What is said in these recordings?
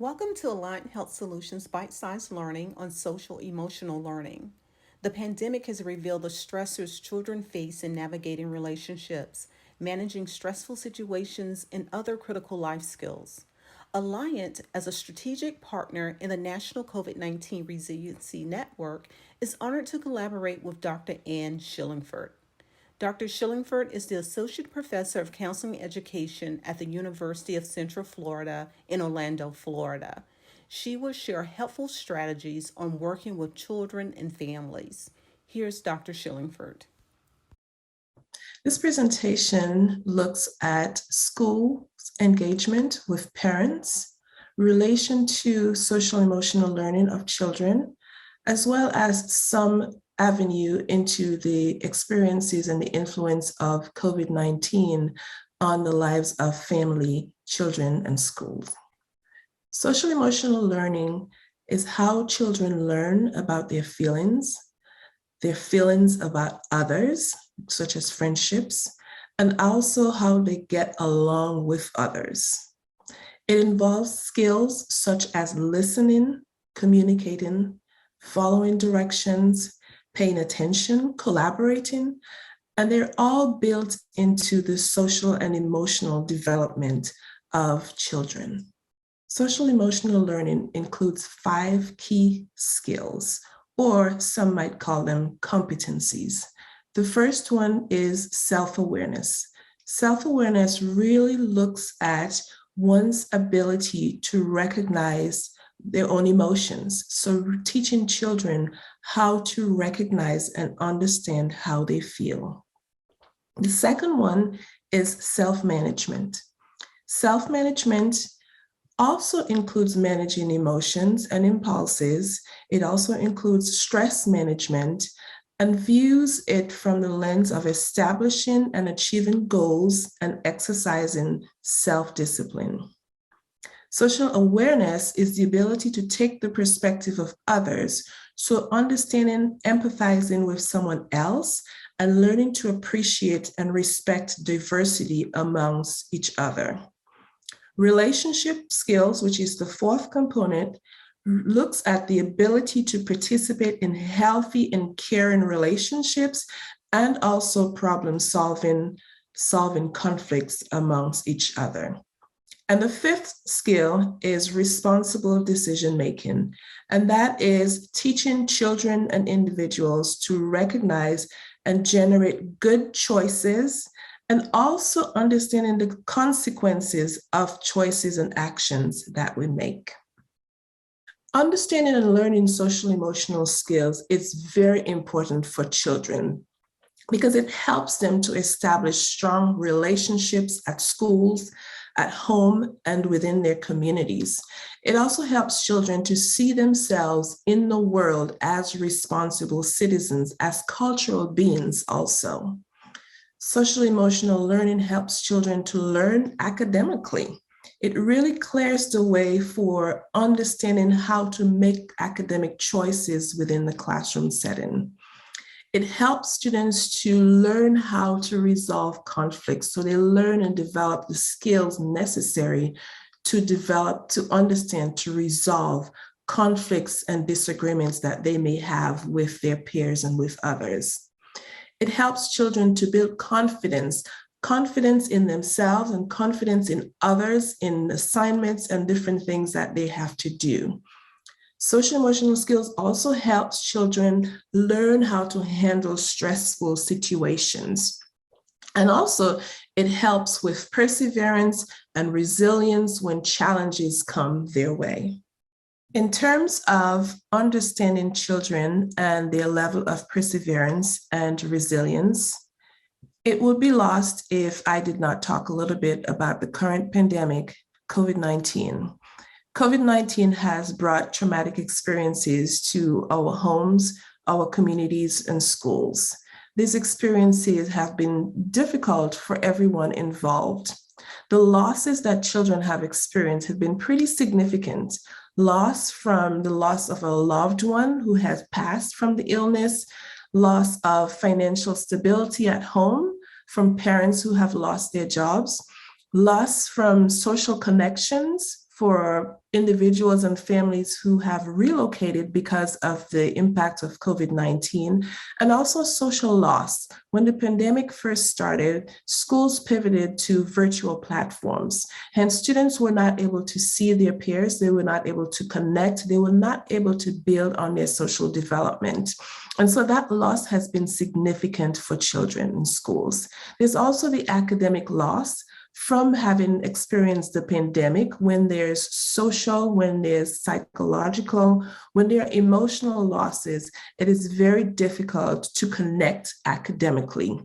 Welcome to Aligned Health Solutions Bite-Sized Learning on Social Emotional Learning. The pandemic has revealed the stressors children face in navigating relationships, managing stressful situations, and other critical life skills. Alliant, as a strategic partner in the National COVID-19 Resiliency Network, is honored to collaborate with Dr. Ann Shillingford. Dr. Shillingford is the Associate Professor of Counseling Education at the University of Central Florida in Orlando, Florida. She will share helpful strategies on working with children and families. Here's Dr. Shillingford. This presentation looks at school engagement with parents, relation to social emotional learning of children, as well as some avenue into the experiences and the influence of COVID-19 on the lives of family, children, and schools. Social emotional learning is how children learn about their feelings about others, such as friendships, and also how they get along with others. It involves skills such as listening, communicating, following directions, paying attention, collaborating, and they're all built into the social and emotional development of children. Social emotional learning includes 5 key skills, or some might call them competencies. The first one is self-awareness. Self-awareness really looks at one's ability to recognize their own emotions. So teaching children how to recognize and understand how they feel. The second one is self-management. Self-management also includes managing emotions and impulses. It also includes stress management and views it from the lens of establishing and achieving goals and exercising self-discipline. Social awareness is the ability to take the perspective of others, so understanding, empathizing with someone else, and learning to appreciate and respect diversity amongst each other. Relationship skills, which is the fourth component, looks at the ability to participate in healthy and caring relationships and also solving conflicts amongst each other. And the fifth skill is responsible decision making, and that is teaching children and individuals to recognize and generate good choices, and also understanding the consequences of choices and actions that we make. Understanding and learning social emotional skills is very important for children because it helps them to establish strong relationships at schools, at home, and within their communities. It also helps children to see themselves in the world as responsible citizens, as cultural beings also. Social emotional learning helps children to learn academically. It really clears the way for understanding how to make academic choices within the classroom setting. It helps students to learn how to resolve conflicts, so they learn and develop the skills necessary to understand, to resolve conflicts and disagreements that they may have with their peers and with others. It helps children to build confidence in themselves and confidence in others, in assignments and different things that they have to do. Social emotional skills also helps children learn how to handle stressful situations. And also it helps with perseverance and resilience when challenges come their way. In terms of understanding children and their level of perseverance and resilience, it would be lost if I did not talk a little bit about the current pandemic, COVID-19. COVID-19 has brought traumatic experiences to our homes, our communities, and schools. These experiences have been difficult for everyone involved. The losses that children have experienced have been pretty significant. Loss from the loss of a loved one who has passed from the illness, loss of financial stability at home from parents who have lost their jobs, loss from social connections for individuals and families who have relocated because of the impact of COVID-19, and also social loss. When the pandemic first started, schools pivoted to virtual platforms. Hence, students were not able to see their peers, they were not able to connect, they were not able to build on their social development. And so that loss has been significant for children in schools. There's also the academic loss from having experienced the pandemic, when there's social, when there's psychological, when there are emotional losses, it is very difficult to connect academically.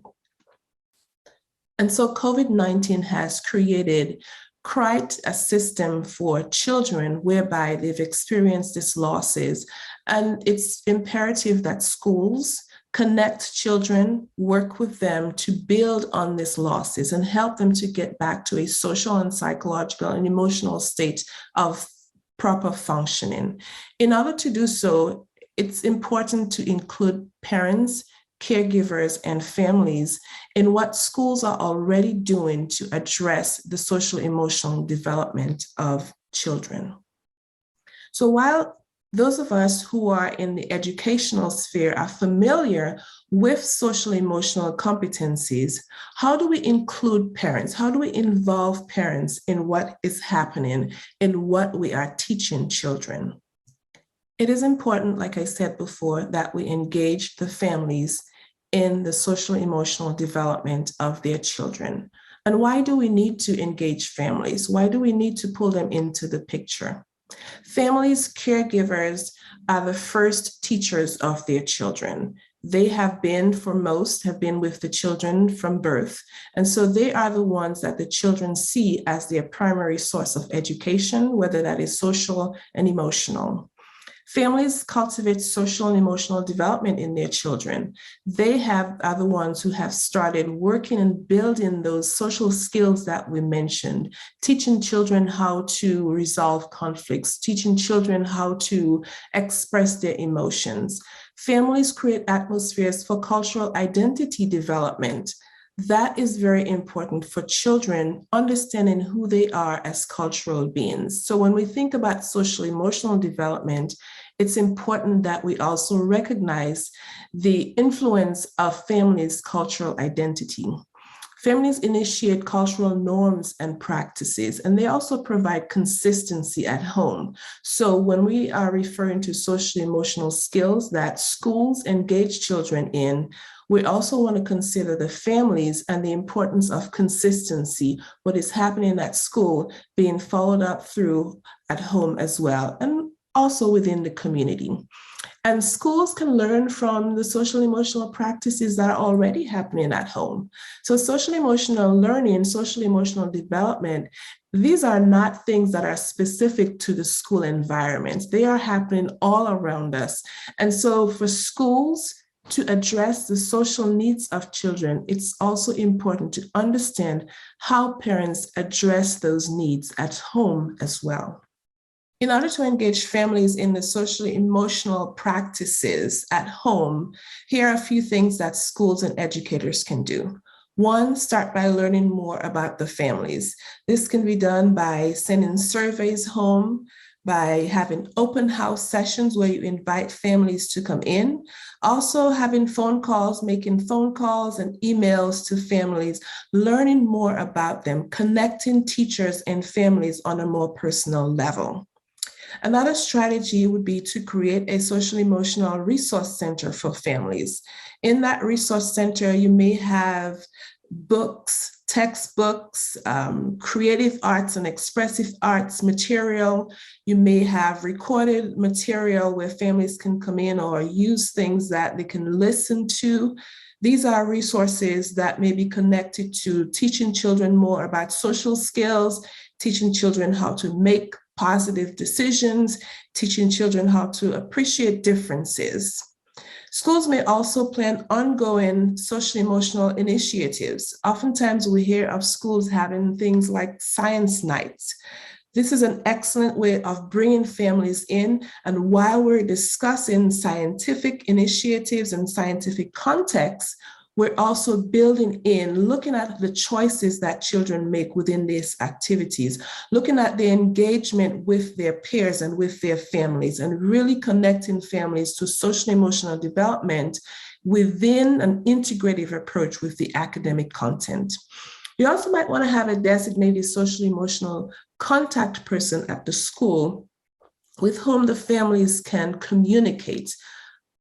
And so COVID-19 has created quite a system for children whereby they've experienced these losses. And it's imperative that schools connect children, work with them to build on these losses and help them to get back to a social and psychological and emotional state of proper functioning. In order to do so, it's important to include parents, caregivers, and families in what schools are already doing to address the social emotional development of children. So while those of us who are in the educational sphere are familiar with social emotional competencies, how do we include parents? How do we involve parents in what is happening, in what we are teaching children? It is important, like I said before, that we engage the families in the social emotional development of their children. And why do we need to engage families? Why do we need to pull them into the picture? Families, caregivers are the first teachers of their children. They have been, for most, have been with the children from birth. And so they are the ones that the children see as their primary source of education, whether that is social and emotional. Families cultivate social and emotional development in their children. They are the ones who have started working and building those social skills that we mentioned, teaching children how to resolve conflicts, teaching children how to express their emotions. Families create atmospheres for cultural identity development. That is very important for children understanding who they are as cultural beings. So when we think about social emotional development, it's important that we also recognize the influence of families' cultural identity. Families initiate cultural norms and practices, and they also provide consistency at home. So when we are referring to social emotional skills that schools engage children in, we also want to consider the families and the importance of consistency, what is happening at school being followed up through at home as well, and also within the community. And schools can learn from the social emotional practices that are already happening at home. So social emotional learning, social emotional development, these are not things that are specific to the school environment. They are happening all around us. And so for schools to address the social needs of children, it's also important to understand how parents address those needs at home as well. In order to engage families in the social emotional practices at home, here are a few things that schools and educators can do. One, start by learning more about the families. This can be done by sending surveys home, by having open house sessions where you invite families to come in, also having phone calls, making phone calls and emails to families, learning more about them, connecting teachers and families on a more personal level. Another strategy would be to create a social emotional resource center for families. In that resource center, you may have books, textbooks, creative arts and expressive arts material. You may have recorded material where families can come in or use things that they can listen to. These are resources that may be connected to teaching children more about social skills, teaching children how to make positive decisions, teaching children how to appreciate differences. Schools may also plan ongoing social emotional initiatives. Oftentimes we hear of schools having things like science nights. This is an excellent way of bringing families in, and while we're discussing scientific initiatives and scientific contexts, we're also building in, looking at the choices that children make within these activities, looking at the engagement with their peers and with their families, and really connecting families to social emotional development within an integrative approach with the academic content. You also might want to have a designated social emotional contact person at the school with whom the families can communicate.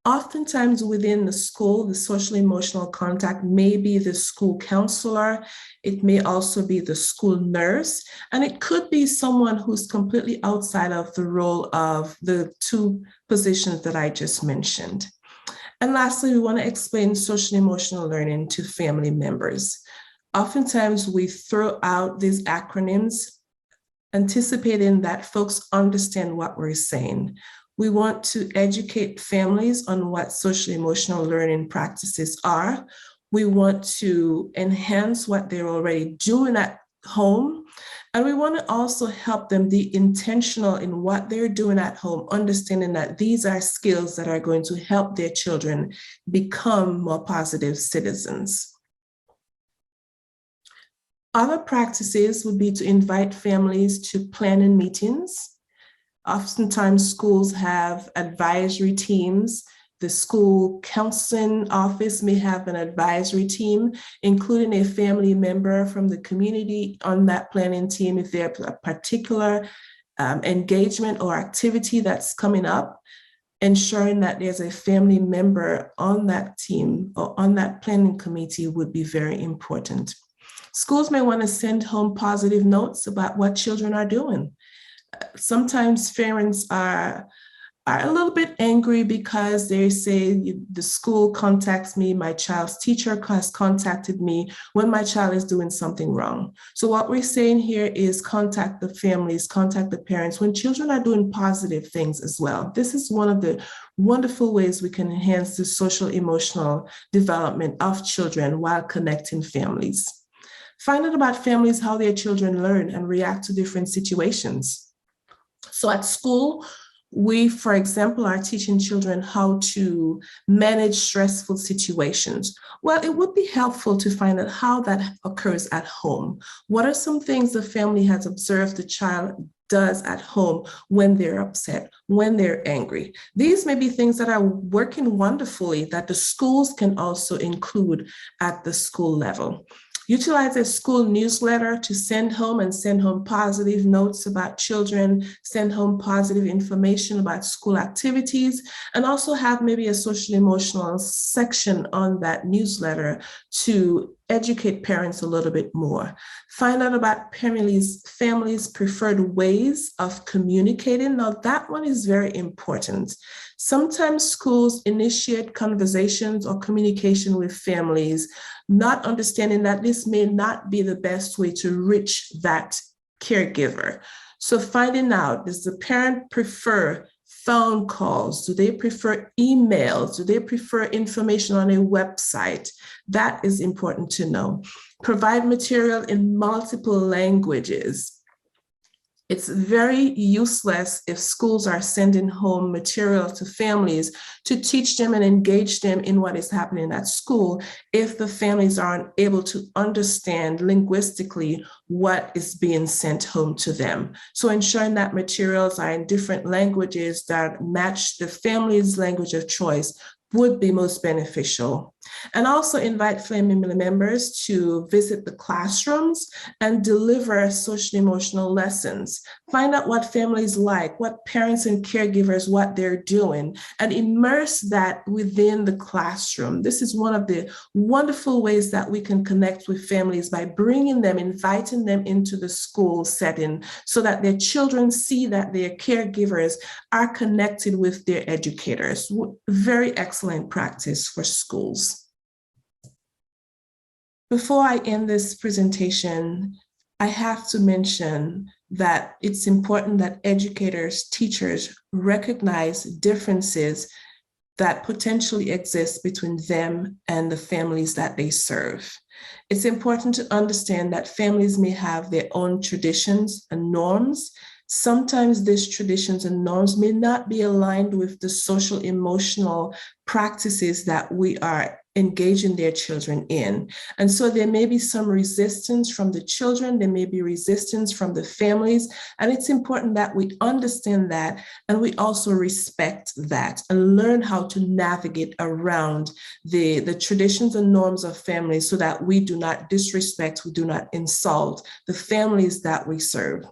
Oftentimes within the school, the social emotional contact may be the school counselor. It may also be the school nurse, and it could be someone who's completely outside of the role of the two positions that I just mentioned. And lastly, we want to explain social emotional learning to family members. Oftentimes we throw out these acronyms anticipating that folks understand what we're saying. We want to educate families on what social emotional learning practices are. We want to enhance what they're already doing at home. And we want to also help them be intentional in what they're doing at home, understanding that these are skills that are going to help their children become more positive citizens. Other practices would be to invite families to planning meetings. Oftentimes schools have advisory teams. The school counseling office may have an advisory team, including a family member from the community on that planning team if there's a particular engagement or activity that's coming up. Ensuring that there's a family member on that team or on that planning committee would be very important. Schools may want to send home positive notes about what children are doing. Sometimes parents are a little bit angry because they say the school contacts me, my child's teacher has contacted me when my child is doing something wrong. So what we're saying here is contact the families, contact the parents when children are doing positive things as well. This is one of the wonderful ways we can enhance the social emotional development of children while connecting families. Find out about families, how their children learn and react to different situations. So at school, we, for example, are teaching children how to manage stressful situations. Well, it would be helpful to find out how that occurs at home. What are some things the family has observed the child does at home when they're upset, when they're angry? These may be things that are working wonderfully that the schools can also include at the school level. Utilize a school newsletter to send home positive notes about children, send home positive information about school activities, and also have maybe a social emotional section on that newsletter to educate parents a little bit more. Find out about families' preferred ways of communicating. Now, that one is very important. Sometimes schools initiate conversations or communication with families, not understanding that this may not be the best way to reach that caregiver. So finding out, does the parent prefer phone calls? Do they prefer emails? Do they prefer information on a website? That is important to know. Provide material in multiple languages. It's very useless if schools are sending home material to families to teach them and engage them in what is happening at school if the families aren't able to understand linguistically what is being sent home to them. So ensuring that materials are in different languages that match the family's language of choice would be most beneficial. And also invite family members to visit the classrooms and deliver social emotional lessons. Find out what families like, what parents and caregivers, what they're doing, and immerse that within the classroom. This is one of the wonderful ways that we can connect with families by bringing them, inviting them into the school setting so that their children see that their caregivers are connected with their educators. Very excellent practice for schools. Before I end this presentation, I have to mention that it's important that educators, teachers recognize differences that potentially exist between them and the families that they serve. It's important to understand that families may have their own traditions and norms. Sometimes these traditions and norms may not be aligned with the social emotional practices that we are engaging their children in. And so there may be some resistance from the children, there may be resistance from the families, and it's important that we understand that and we also respect that and learn how to navigate around the traditions and norms of families so that we do not disrespect, we do not insult the families that we serve.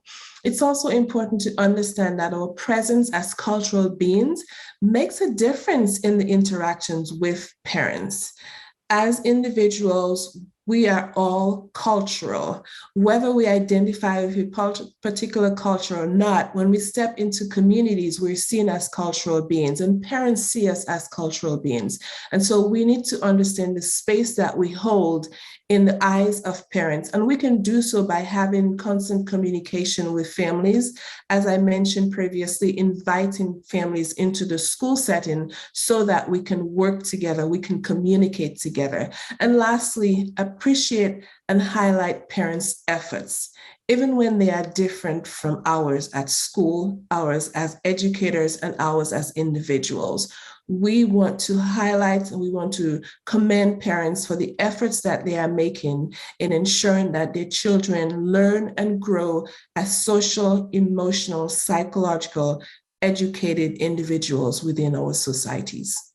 It's also important to understand that our presence as cultural beings makes a difference in the interactions with parents. As individuals, we are all cultural. Whether we identify with a particular culture or not, when we step into communities, we're seen as cultural beings, and parents see us as cultural beings. And so we need to understand the space that we hold in the eyes of parents. And we can do so by having constant communication with families. As I mentioned previously, inviting families into the school setting so that we can work together, we can communicate together. And lastly, appreciate and highlight parents' efforts, even when they are different from ours at school, ours as educators, and ours as individuals. We want to highlight and we want to commend parents for the efforts that they are making in ensuring that their children learn and grow as social, emotional, psychological, educated individuals within our societies.